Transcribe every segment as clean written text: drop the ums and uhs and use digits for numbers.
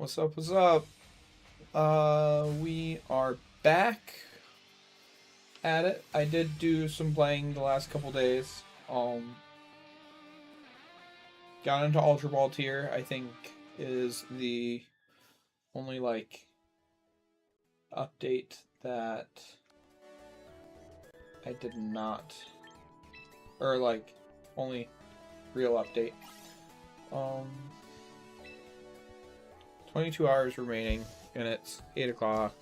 What's up? What's up? We are back at it. I did do some playing the last couple days. Got into Ultra Ball tier. I think is the only update that I did not, or only real update. 22 hours remaining, and it's 8 o'clock.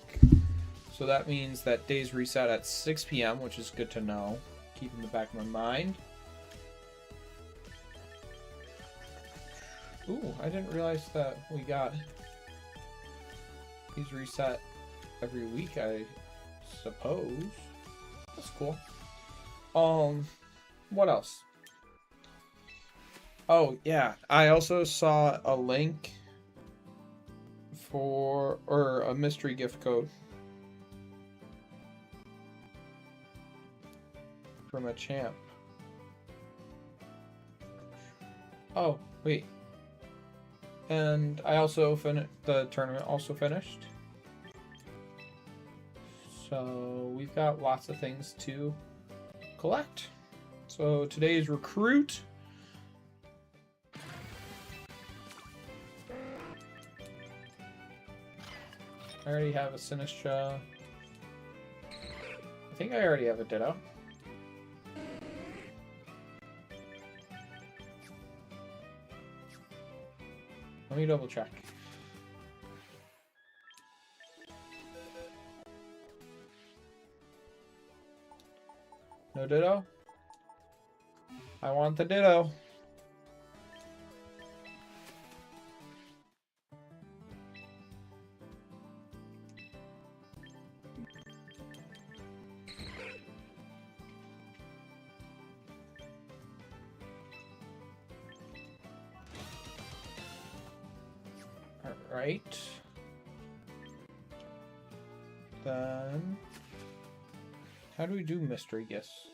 So that means that days reset at 6 p.m., which is good to know. Keep in the back of my mind. Ooh, I didn't realize that we got these reset every week, I suppose. That's cool. What else? Oh, yeah. I also saw a link for, or a mystery gift code from a champ. Oh, wait. And I also the tournament also finished. So we've got lots of things to collect. So today's recruit. I already have a Sinistcha. I think I already have a Ditto. Let me double check. No Ditto? I want the Ditto. Alright. Then how do we do mystery gifts?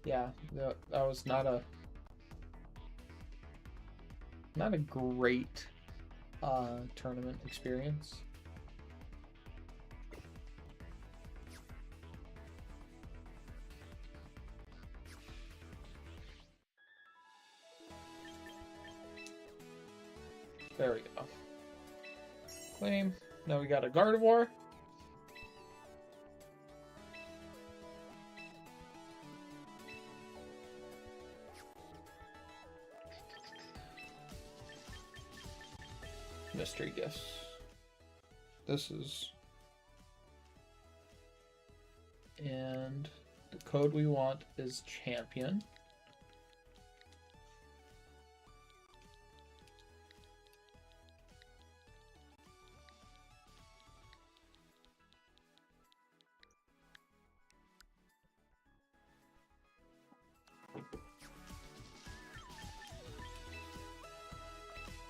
Yeah, that was not a great tournament experience. There we go. Claim. Now we got a Gardevoir. Mystery gifts. This is... And the code we want is champion.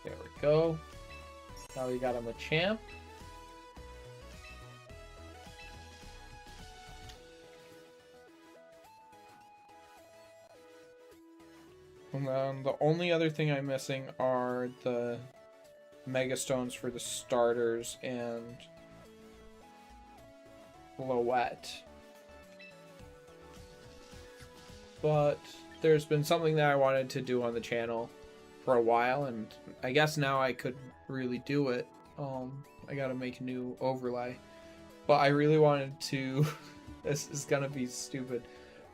There we go. Now we got him a champ. And then the only other thing I'm missing are the Mega Stones for the starters and Floette. But there's been something that I wanted to do on the channel for a while, and I guess now I could really do it. I gotta make a new overlay, but I really wanted to this is gonna be stupid,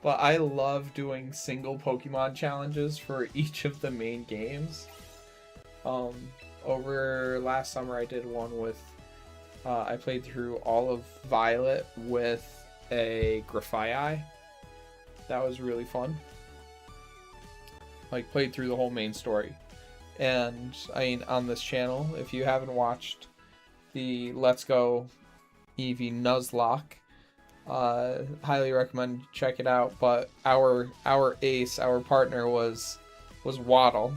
but I love doing single Pokemon challenges for each of the main games. Over last summer I did one with I played through all of Violet with a Grafaiai. That was really fun. Played through the whole main story. And I mean, on this channel, if you haven't watched the Let's Go Eevee Nuzlocke, highly recommend check it out. But our ace, our partner was Waddle,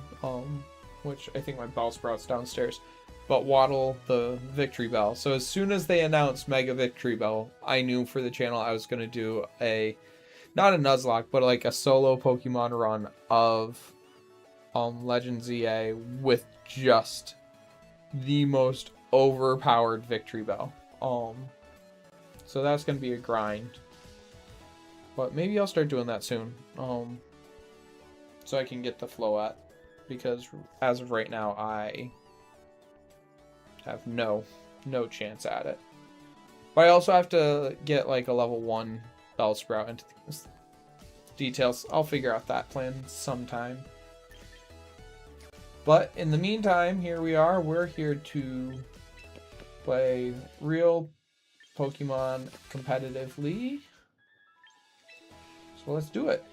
which I think my Bellsprout's downstairs. But Waddle the Victory Bell. So as soon as they announced Mega Victory Bell, I knew for the channel I was going to do a not a Nuzlocke, but like a solo Pokemon run of Legends EA with just the most overpowered Victreebel. So that's gonna be a grind. But maybe I'll start doing that soon. So I can get the Floette. Because as of right now, I have no chance at it. But I also have to get like a level 1 Bellsprout into these details. I'll figure out that plan sometime. But in the meantime, here we are. We're here to play real Pokemon competitively. So let's do it.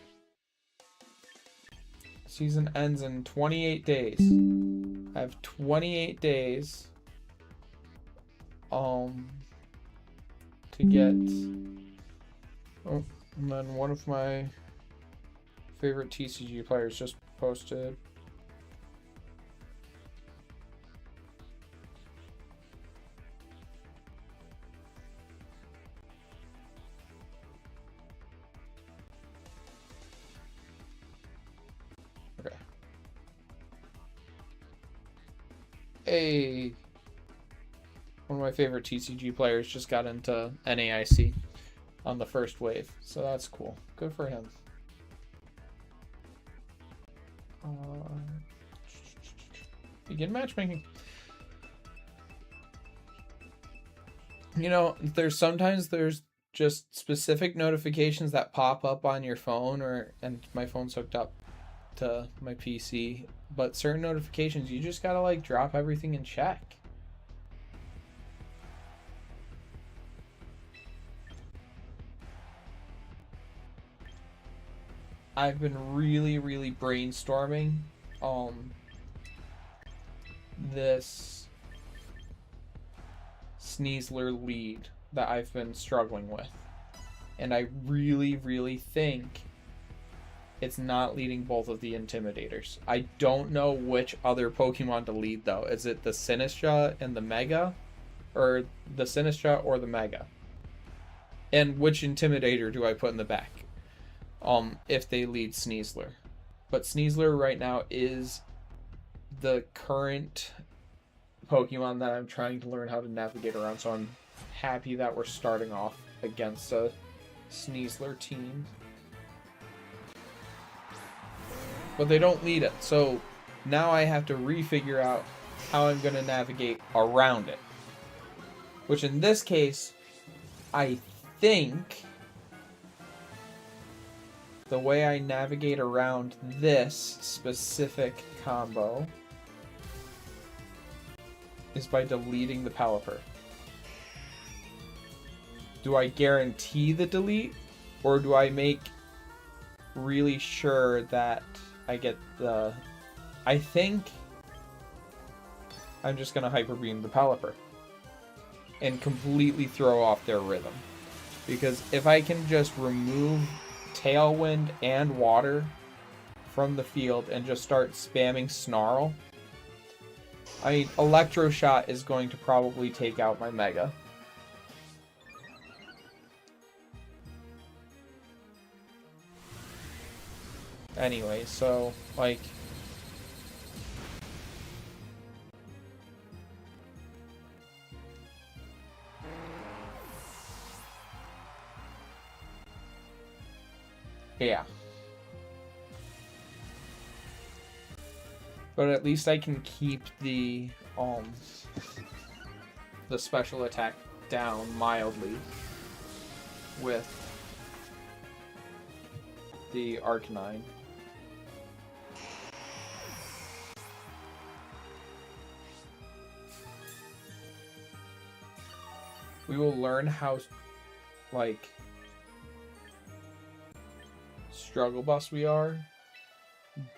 Season ends in 28 days. I have 28 days to get and then one of my favorite TCG players just posted okay. Hey, one of my favorite TCG players just got into NAIC on the first wave, so that's cool. Good for him. Begin matchmaking. You know, sometimes there's just specific notifications that pop up on your phone, and my phone's hooked up to my PC, but certain notifications you just gotta like drop everything and check. I've been really brainstorming this Sneasler lead that I've been struggling with, and I really think it's not leading both of the Intimidators. I don't know which other Pokemon to lead though. Is it the Sinistcha and the Mega, or the Sinistcha or the Mega? And which Intimidator do I put in the back? If they lead Sneasler. But Sneasler right now is the current Pokemon that I'm trying to learn how to navigate around, so I'm happy that we're starting off against a Sneasler team. But they don't lead it, so now I have to refigure out how I'm going to navigate around it. Which in this case, I think the way I navigate around this specific combo is by deleting the Pelipper. Do I guarantee the delete, or do I make really sure that I get the... I think I'm just going to Hyper Beam the Pelipper and completely throw off their rhythm. Because if I can just remove Tailwind and Water from the field and just start spamming Snarl, I mean, Electro Shot is going to probably take out my Mega. Anyway, so, like... yeah. But at least I can keep the special attack down mildly with the Arcanine. We will learn how, like, struggle bus we are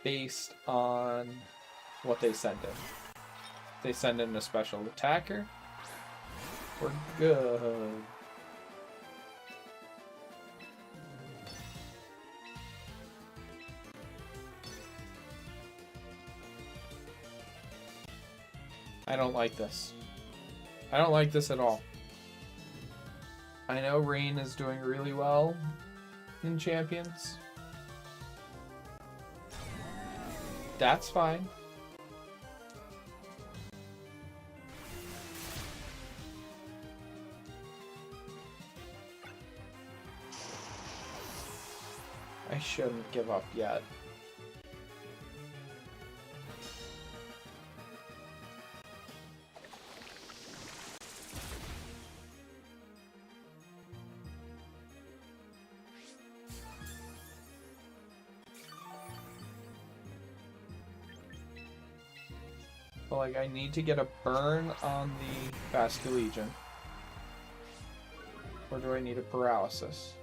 based on what they send in. If they send in a special attacker, we're good. I don't like this. I don't like this at all. I know Rain is doing really well, in Champions. That's fine. I shouldn't give up yet. But like, I need to get a burn on the Basculegion. Or do I need a paralysis?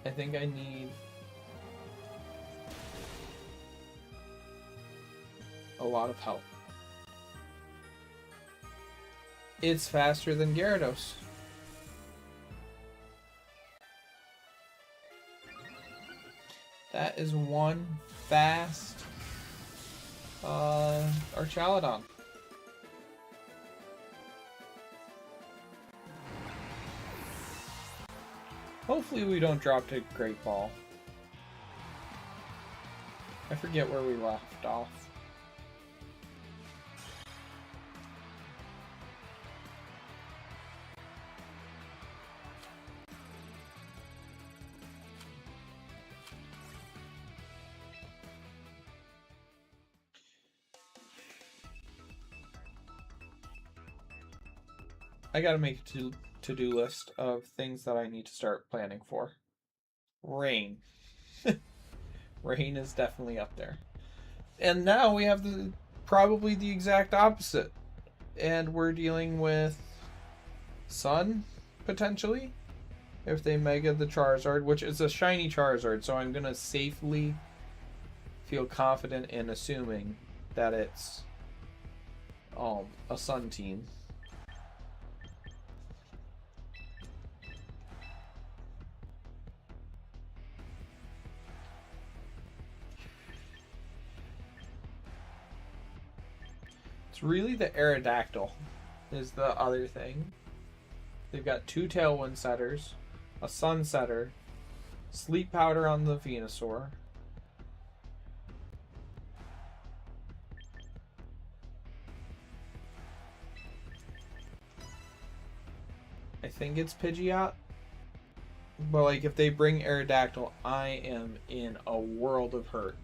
I think I need a lot of help. It's faster than Gyarados. That is one fast Archaludon. Hopefully we don't drop to Great Ball. I forget where we left off. I gotta make a to-do list of things that I need to start planning for. Rain. Rain is definitely up there. And now we have probably the exact opposite. And we're dealing with Sun, potentially. If they Mega the Charizard, which is a shiny Charizard, so I'm gonna safely feel confident in assuming that it's a Sun team. It's really the Aerodactyl is the other thing. They've got 2 Tailwind Setters, a Sun Setter, Sleep Powder on the Venusaur. I think it's Pidgeot. But like, if they bring Aerodactyl, I am in a world of hurt.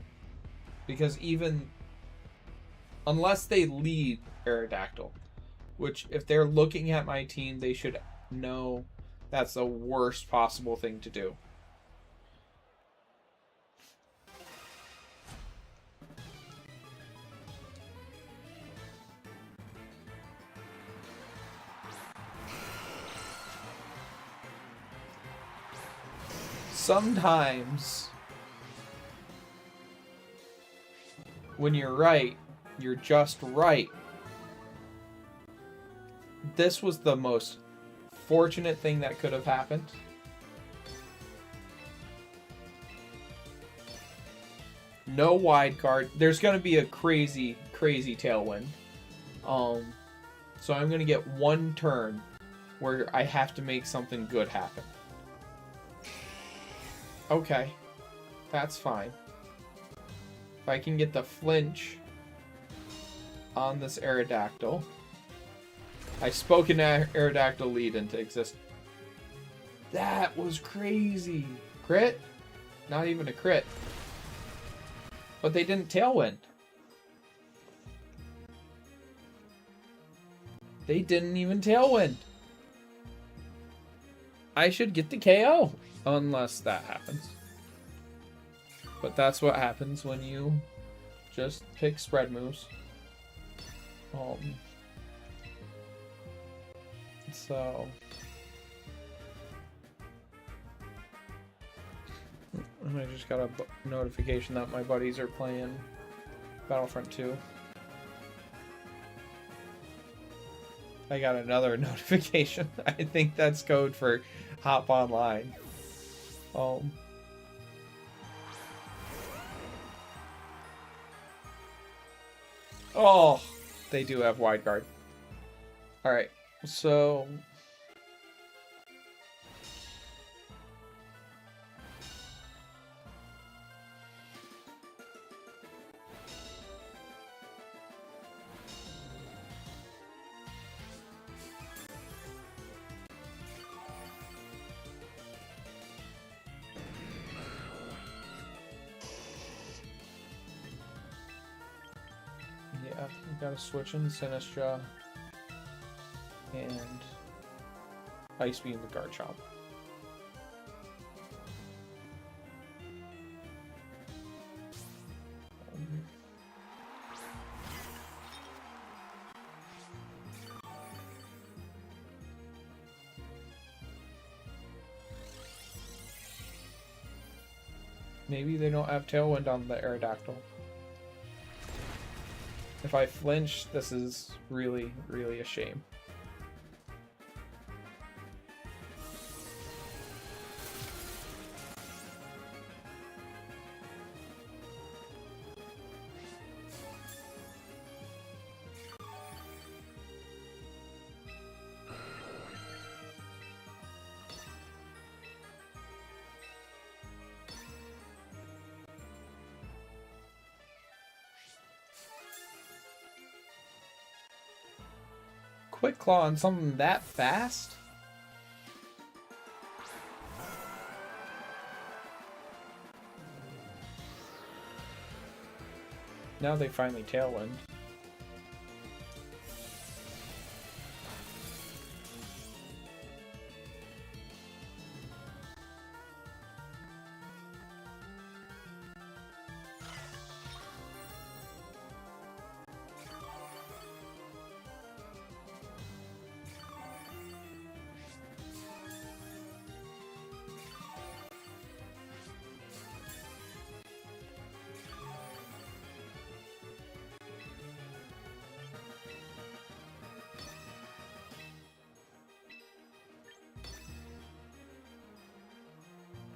Because even unless they lead Aerodactyl, which if they're looking at my team, they should know that's the worst possible thing to do. Sometimes when you're right, you're just right. This was the most fortunate thing that could have happened. No wide card. There's going to be a crazy tailwind. So I'm going to get one turn where I have to make something good happen. Okay. That's fine. If I can get the flinch on this Aerodactyl. I spoke an Aerodactyl lead into existence. That was crazy. Crit? Not even a crit. But they didn't Tailwind. They didn't even Tailwind. I should get the KO. Unless that happens. But that's what happens when you just pick spread moves. So I just got a notification that my buddies are playing Battlefront 2. I got another notification. I think that's code for hop online. Oh, they do have wide guard. Alright, so... yeah, we gotta switch in Sinistra and Ice Beam the Garchomp. Maybe they don't have Tailwind on the Aerodactyl. If I flinch, this is really, really a shame. Quick Claw on something that fast? Now they finally Tailwind.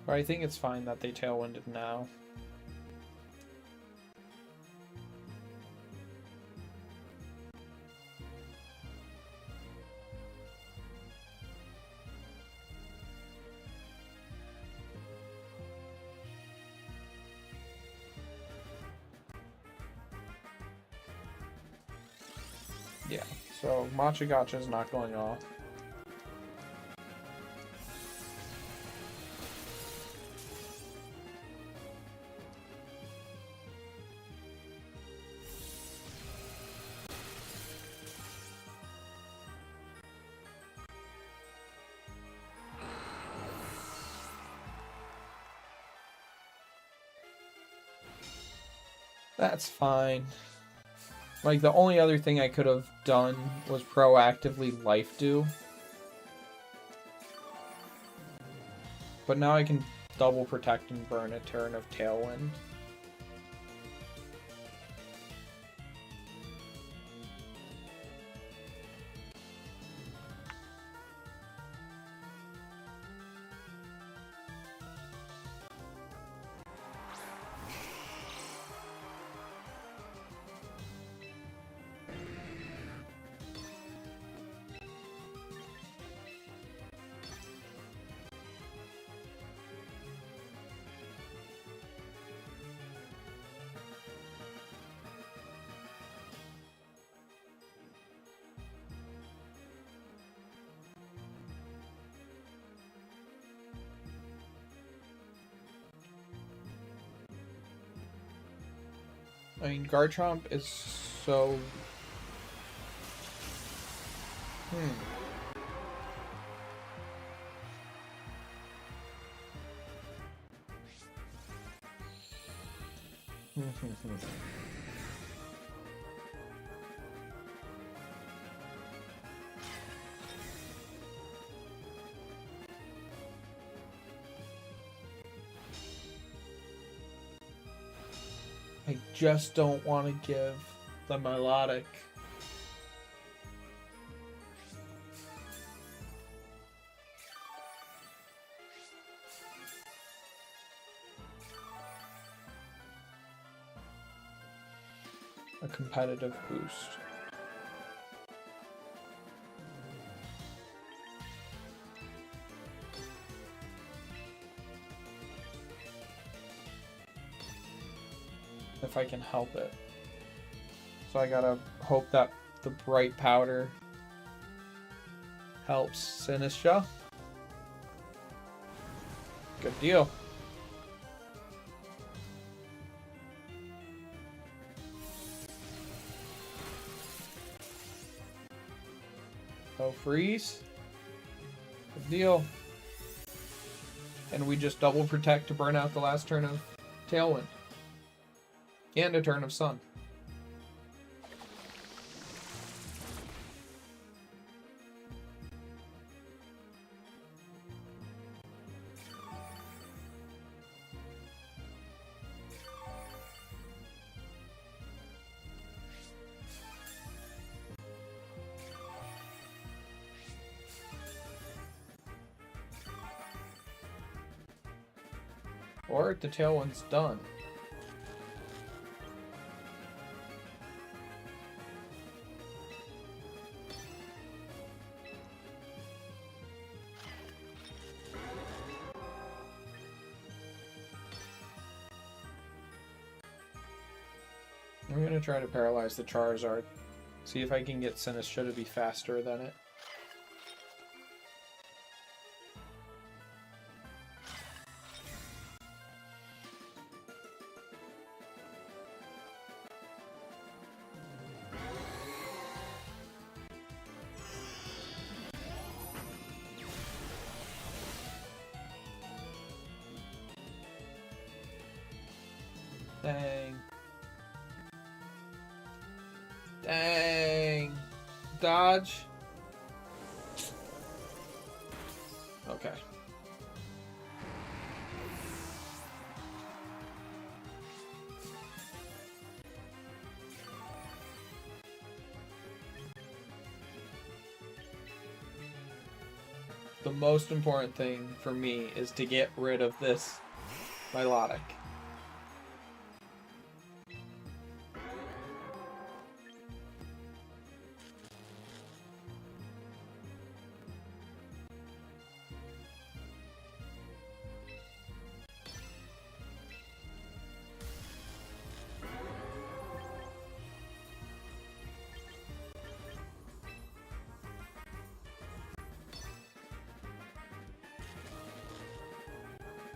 But I think it's fine that they Tailwinded now. Yeah, so Machagacha is not going off. That's fine. Like, the only other thing I could have done was proactively Life Dew. But now I can double protect and burn a turn of Tailwind. I mean, Garchomp is so... I just don't want to give the Melodic. a competitive boost. If I can help it. So I gotta hope that the bright powder helps Sinistra. Good deal. No freeze. Good deal. And we just double protect to burn out the last turn of Tailwind. And a turn of Sun. Or the Tailwind's done. I'm gonna try to paralyze the Charizard. See if I can get Sinistra to be faster than it. Dang. Dang. Dodge. Okay. The most important thing for me is to get rid of this Milotic.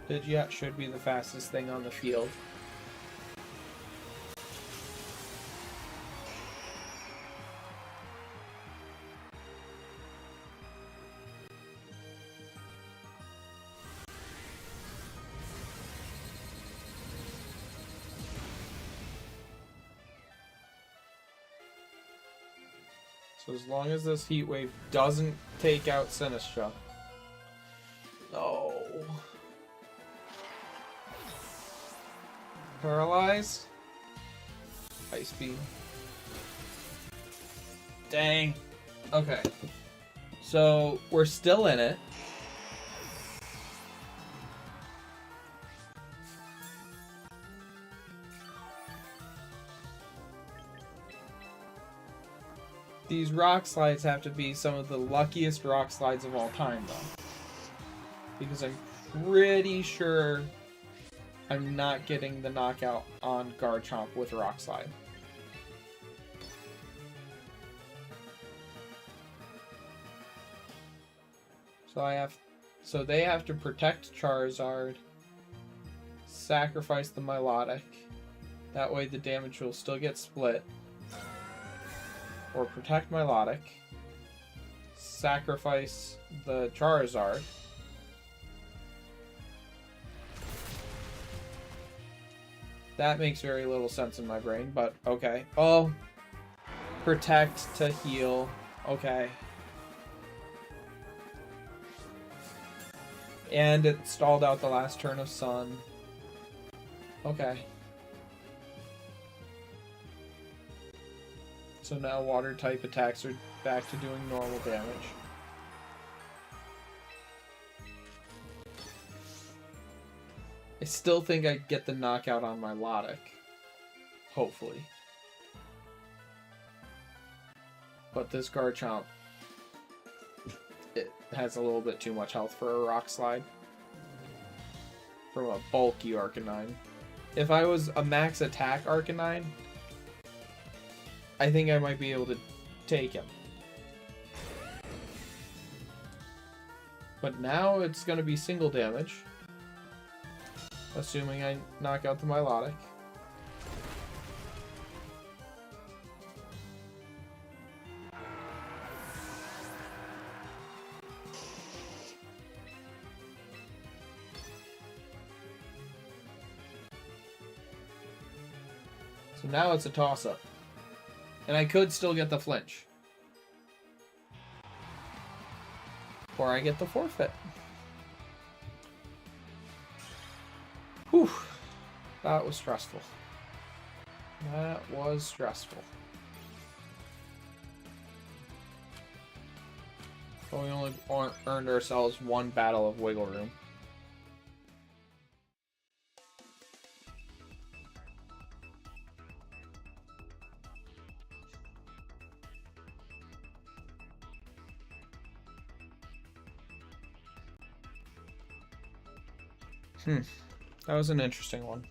Pidgeot should be the fastest thing on the field. So as long as this Heat Wave doesn't take out Sinistra. No. Paralyze. Ice Beam. Dang. Okay. So we're still in it. These rock slides have to be some of the luckiest rock slides of all time, though. Because I'm pretty sure I'm not getting the knockout on Garchomp with Rock Slide. So they have to protect Charizard, sacrifice the Milotic. That way the damage will still get split. Or protect Milotic, sacrifice the Charizard. That makes very little sense in my brain, but okay. Oh, protect to heal. Okay. And it stalled out the last turn of Sun. Okay. So now water type attacks are back to doing normal damage. I still think I get the knockout on Milotic. Hopefully. But this Garchomp, it has a little bit too much health for a Rock Slide. From a bulky Arcanine. If I was a max attack Arcanine, I think I might be able to take him. But now it's going to be single damage. Assuming I knock out the Milotic. So now it's a toss-up. And I could still get the flinch. Or I get the forfeit. Whew. That was stressful. That was stressful. But we only earned ourselves one battle of Wiggle Room. That was an interesting one.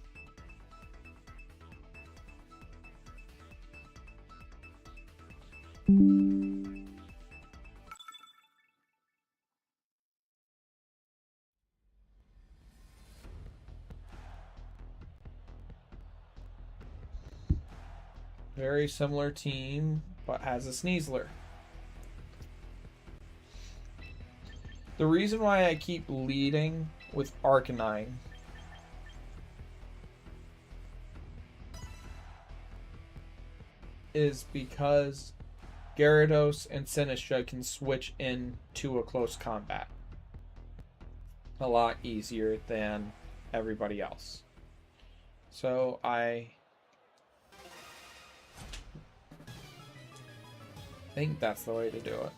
Very similar team, but has a Sneasler. The reason why I keep leading with Arcanine is because Gyarados and Sinistcha can switch into a close combat a lot easier than everybody else. So I think that's the way to do it.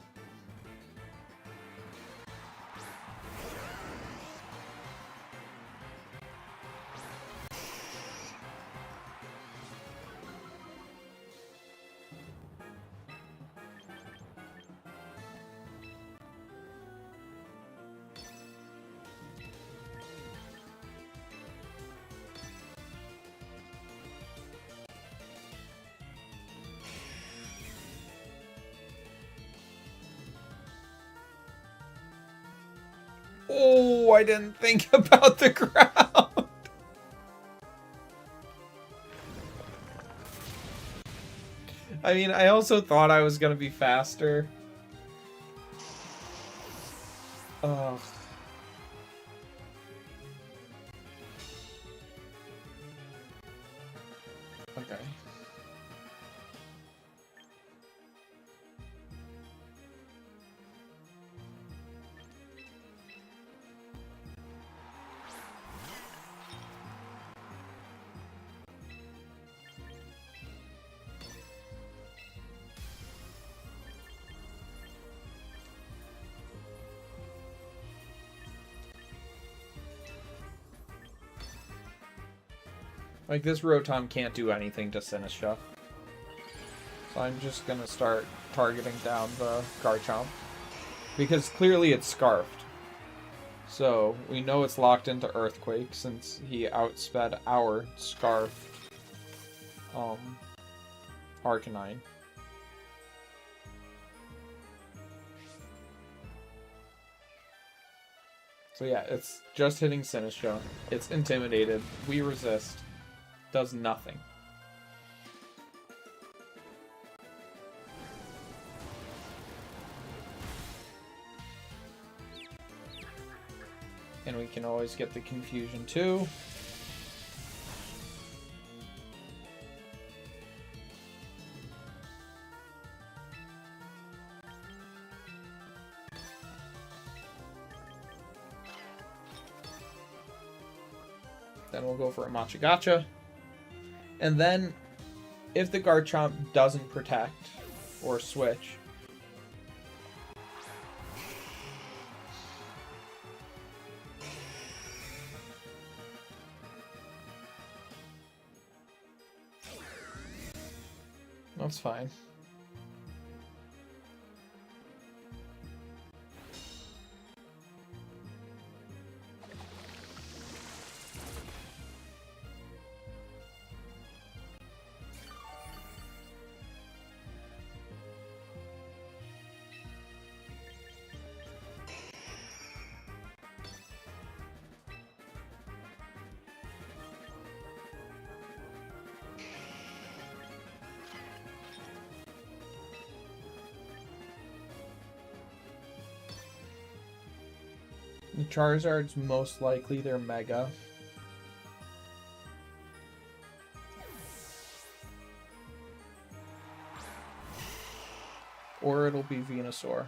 Oh, I didn't think about the ground. I mean, I also thought I was going to be faster. Oh. Okay. Like, this Rotom can't do anything to Sinistcha. So I'm just gonna start targeting down the Garchomp. Because clearly it's Scarfed. So we know it's locked into Earthquake since he outsped our Scarfed Arcanine. So yeah, it's just hitting Sinistcha. It's intimidated. We resist. Does nothing. And we can always get the confusion too. Then we'll go for a Machagacha. And then, if the Garchomp doesn't protect or switch, that's fine. The Charizard's most likely their Mega. Or it'll be Venusaur.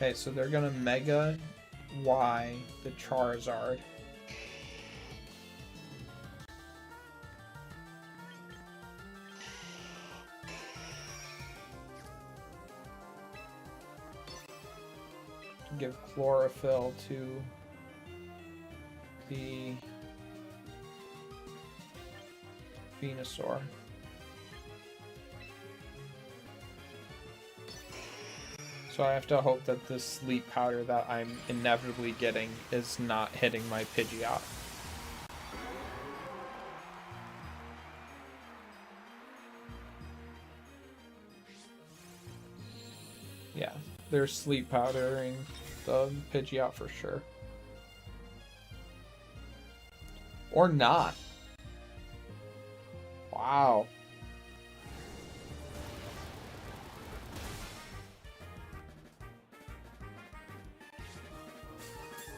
Okay, so they're gonna Mega Y the Charizard. Give Chlorophyll to the Venusaur. So I have to hope that this sleep powder that I'm inevitably getting is not hitting my Pidgeot. Yeah, they're sleep powdering the Pidgeot for sure. Or not. Wow.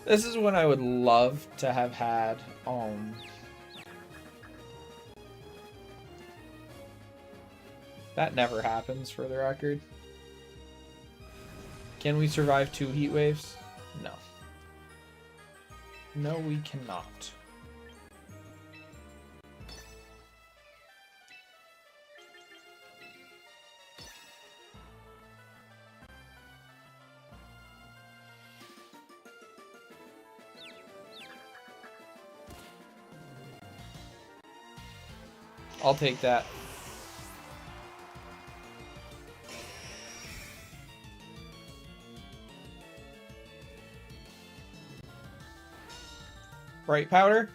This is when I would love to have had, that never happens, for the record. Can we survive 2 heat waves? No. No, we cannot. I'll take that. Bright powder?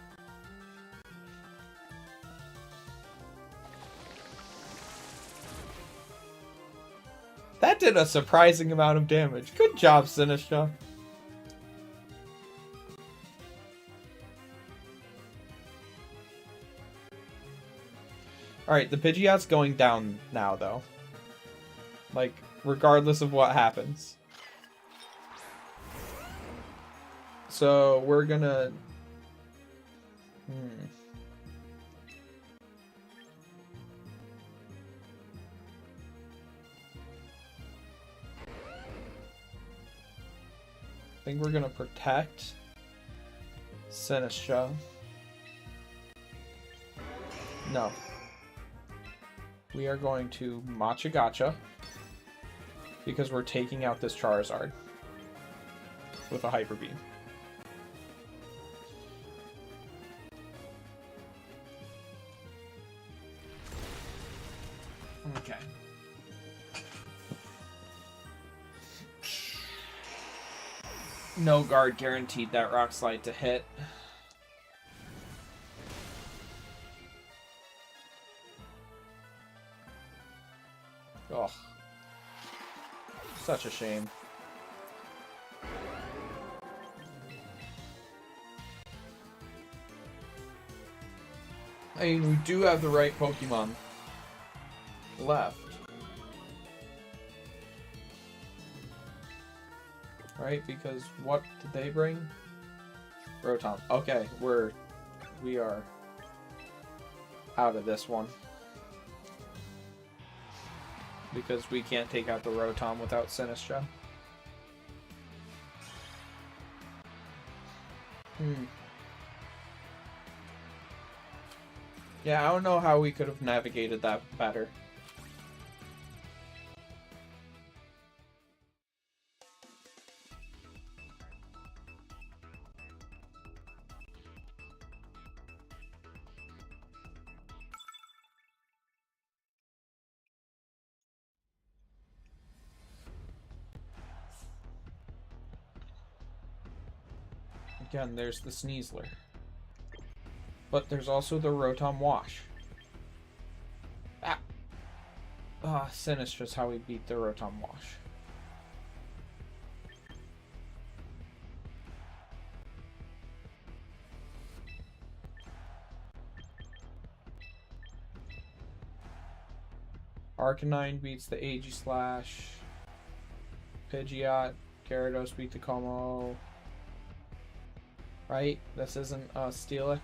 That did a surprising amount of damage. Good job, Sinistcha. Alright, the Pidgeot's going down now, though. Like, regardless of what happens. So, we're gonna... I think we're gonna protect Sinistcha. No. We are going to Machagacha because we're taking out this Charizard with a Hyper Beam. Okay. No guard guaranteed that Rock Slide to hit. Oh. Such a shame. I mean, we do have the right Pokemon left. Right? Because what did they bring? Rotom. Okay, we are out of this one. Because we can't take out the Rotom without Sinistcha. Yeah, I don't know how we could have navigated that better. Again, there's the Sneasler. But there's also the Rotom Wash. Ah! Ah, Sinistra's how we beat the Rotom Wash. Arcanine beats the Aegislash. Pidgeot. Gyarados beat the Como. Right? This isn't a Steelix.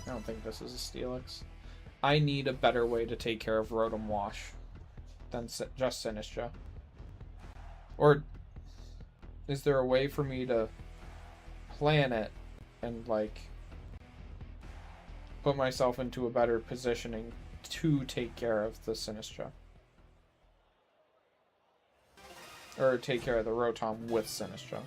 I don't think this is a Steelix. I need a better way to take care of Rotom Wash than just Sinistcha. Or is there a way for me to plan it and, like, put myself into a better positioning to take care of the Sinistcha? Or take care of the Rotom with Sinistcha.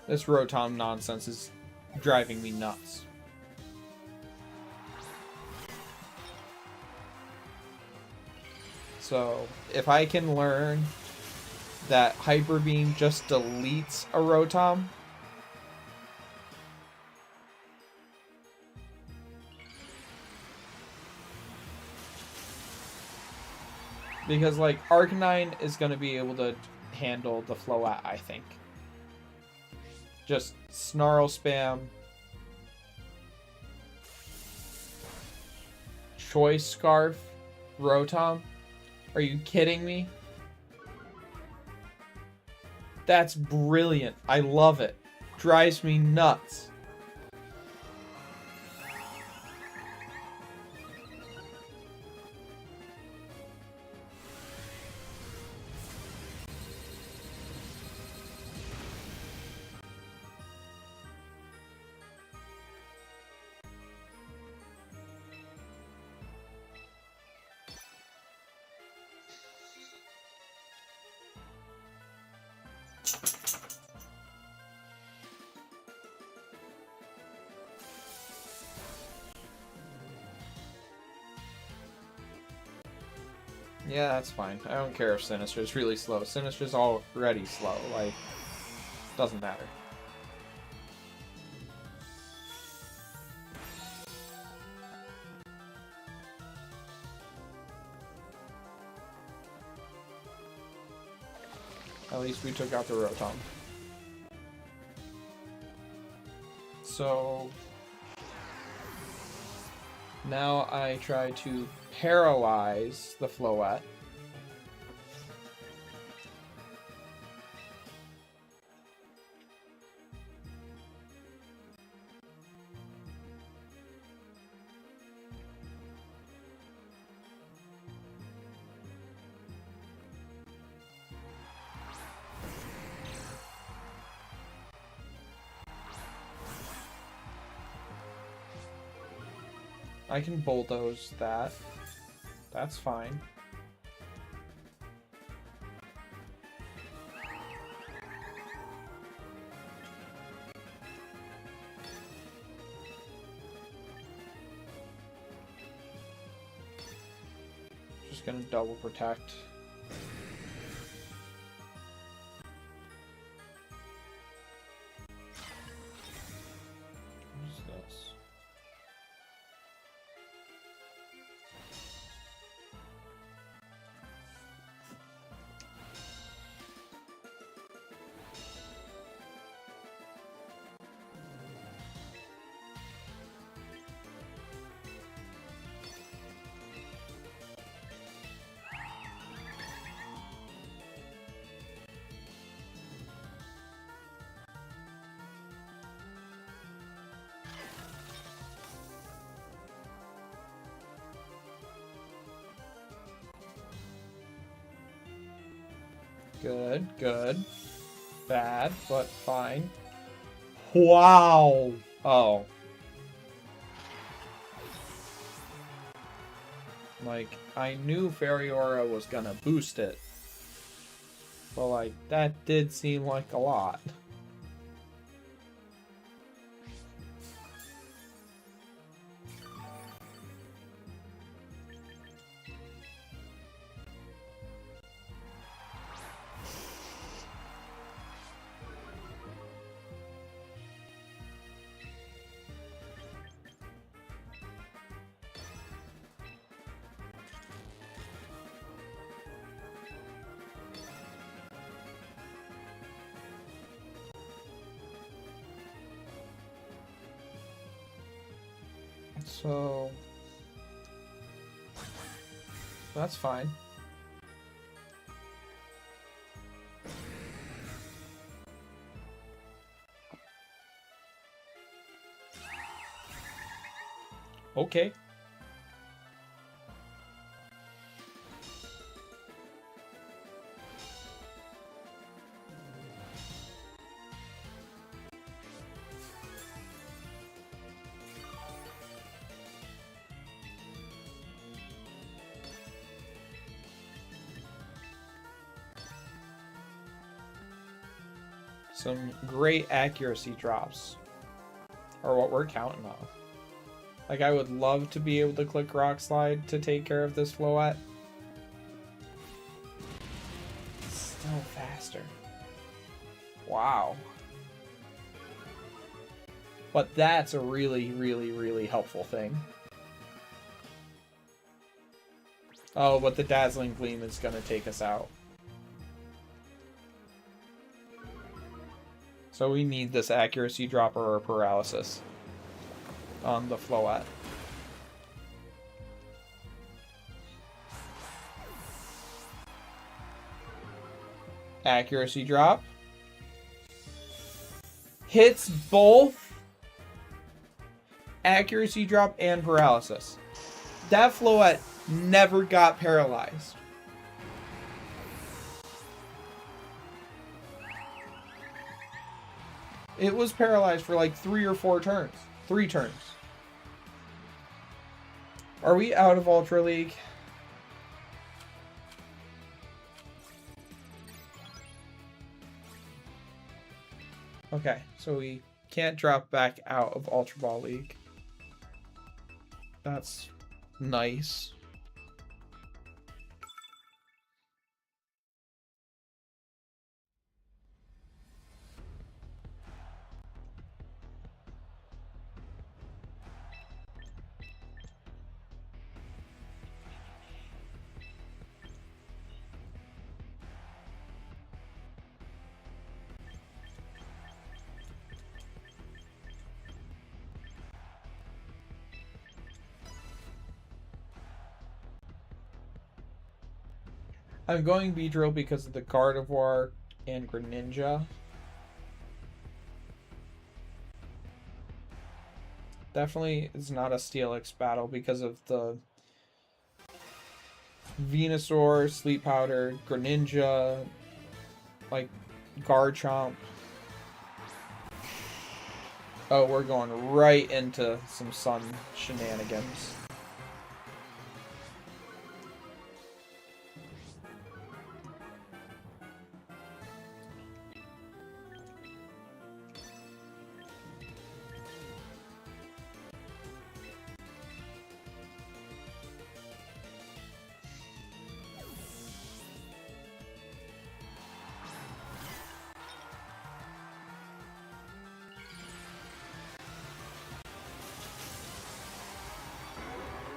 This Rotom nonsense is driving me nuts. So, if I can learn that Hyper Beam just deletes a Rotom, because, like, Arcanine is going to be able to handle the Floette, I think. Just Snarl spam. Choice Scarf. Rotom. Are you kidding me? That's brilliant. I love it. Drives me nuts. Yeah, that's fine. I don't care if Sinistra's really slow. Sinistra's already slow. Like, doesn't matter. At least we took out the Rotom. So now I try to paralyze the Floette. I can bulldoze that. That's fine. Just gonna double protect. Good, good. Bad, but fine. Wow! Oh. Like, I knew Fairy Aura was gonna boost it, But, like, that did seem like a lot. So that's fine. Okay. Some great accuracy drops are what we're counting on. Like, I would love to be able to click Rock Slide to take care of this Floette. Still faster. Wow. But that's a really, really, really helpful thing. Oh, but the Dazzling Gleam is going to take us out. So we need this accuracy dropper or paralysis on the Floette. Accuracy drop. Hits both accuracy drop and paralysis. That Floette never got paralyzed. It was paralyzed for like 3 or 4 turns. 3 turns. Are we out of Ultra League? Okay, so we can't drop back out of Ultra Ball League. That's nice. I'm going Beedrill because of the Gardevoir and Greninja. Definitely is not a Steelix battle because of the Venusaur, Sleep Powder, Greninja, like Garchomp. Oh, we're going right into some Sun shenanigans.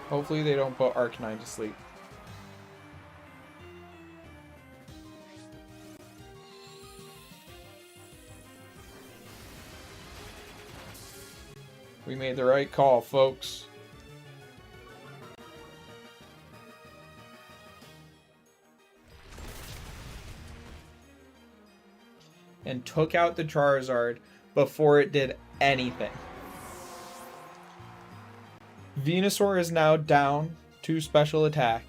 Hopefully they don't put Arcanine to sleep. We made the right call, folks. And took out the Charizard before it did anything. Venusaur is now down to special attack.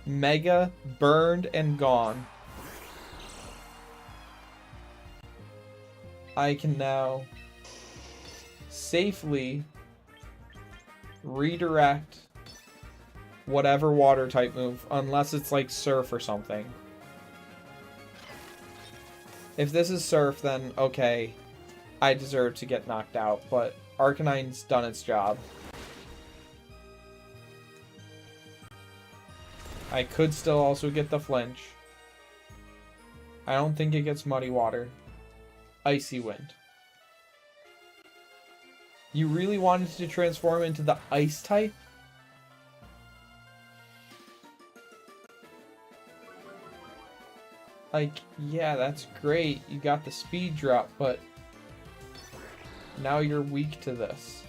Mega, burned, and gone. I can now safely redirect whatever water type move, unless it's like Surf or something. If this is Surf, then okay, I deserve to get knocked out, but Arcanine's done its job. I could still also get the flinch. I don't think it gets Muddy Water. Icy Wind. You really wanted to transform into the Ice type? Like, yeah, that's great. You got the speed drop, but now you're weak to this.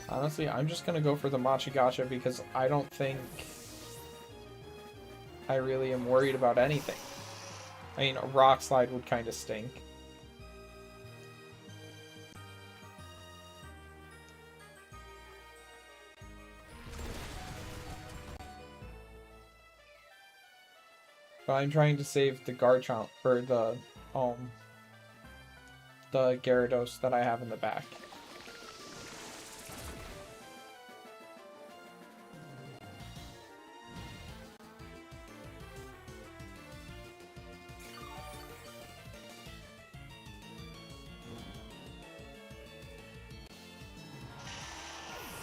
Honestly, I'm just gonna go for the Machigacha because I don't think I really am worried about anything. I mean, a Rock Slide would kind of stink. But I'm trying to save the Garchomp for the Gyarados that I have in the back.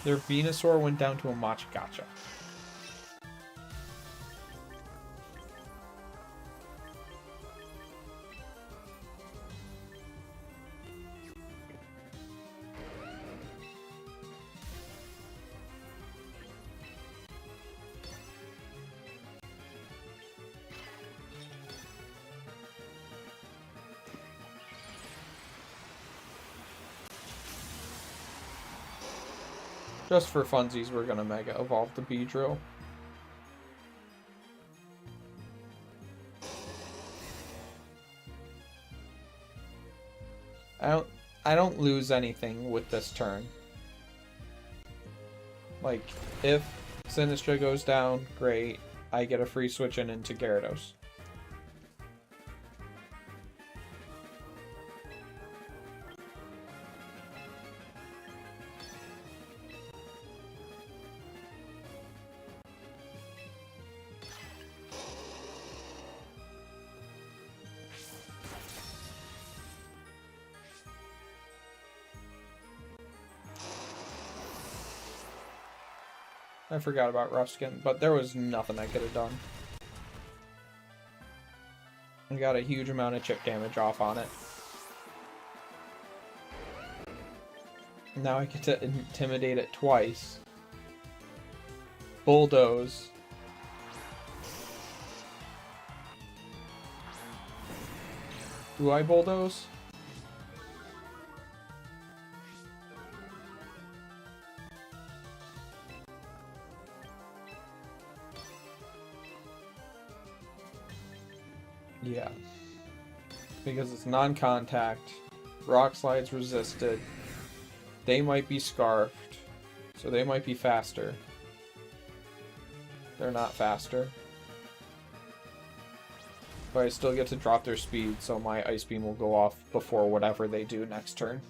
Their Venusaur went down to a Machigacha. Just for funsies, we're gonna Mega Evolve the Beedrill. I don't lose anything with this turn. Like, if Sinistra goes down, great. I get a free switch in into Gyarados. I forgot about Rough Skin, but there was nothing I could have done. I got a huge amount of chip damage off on it. Now I get to intimidate it twice. Bulldoze. Do I Bulldoze? Yeah. Because it's non-contact. Rock Slide's resisted. They might be Scarfed. So they might be faster. They're not faster. But I still get to drop their speed, so my Ice Beam will go off before whatever they do next turn.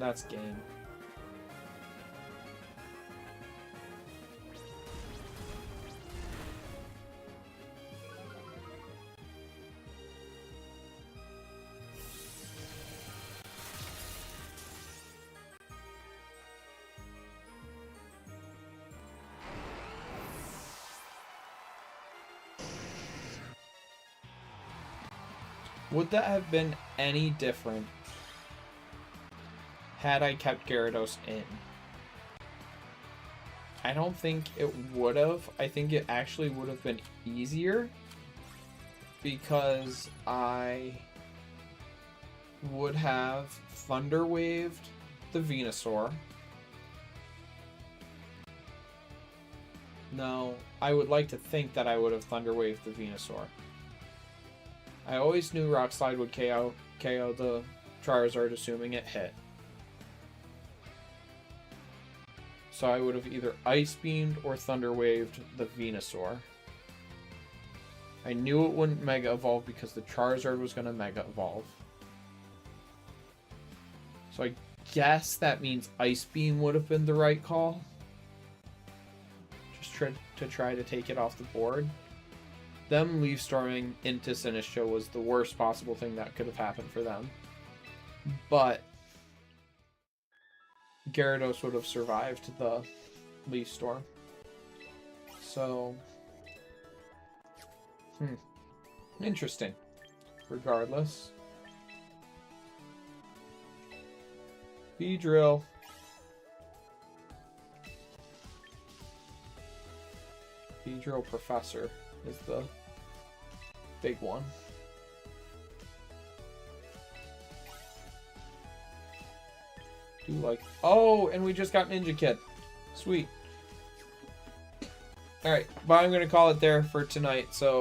That's game. Would that have been any different had I kept Gyarados in? I don't think it would have. I think it actually would have been easier because I would have Thunder Waved the Venusaur. No, I would like to think that I would have Thunder Waved the Venusaur. I always knew Rock Slide would KO the Charizard, assuming it hit. So I would have either Ice Beamed or Thunder Waved the Venusaur. I knew it wouldn't Mega Evolve because the Charizard was going to Mega Evolve. So I guess that means Ice Beam would have been the right call. Just to try to take it off the board. Them Leaf Storming into Sinistcha was the worst possible thing that could have happened for them. But Gyarados would have survived the Leaf Storm. So, interesting. Regardless. Beedrill. Beedrill Professor is the big one. Do like... Oh, and we just got Ninja Kid. Sweet. Alright, but I'm going to call it there for tonight, so...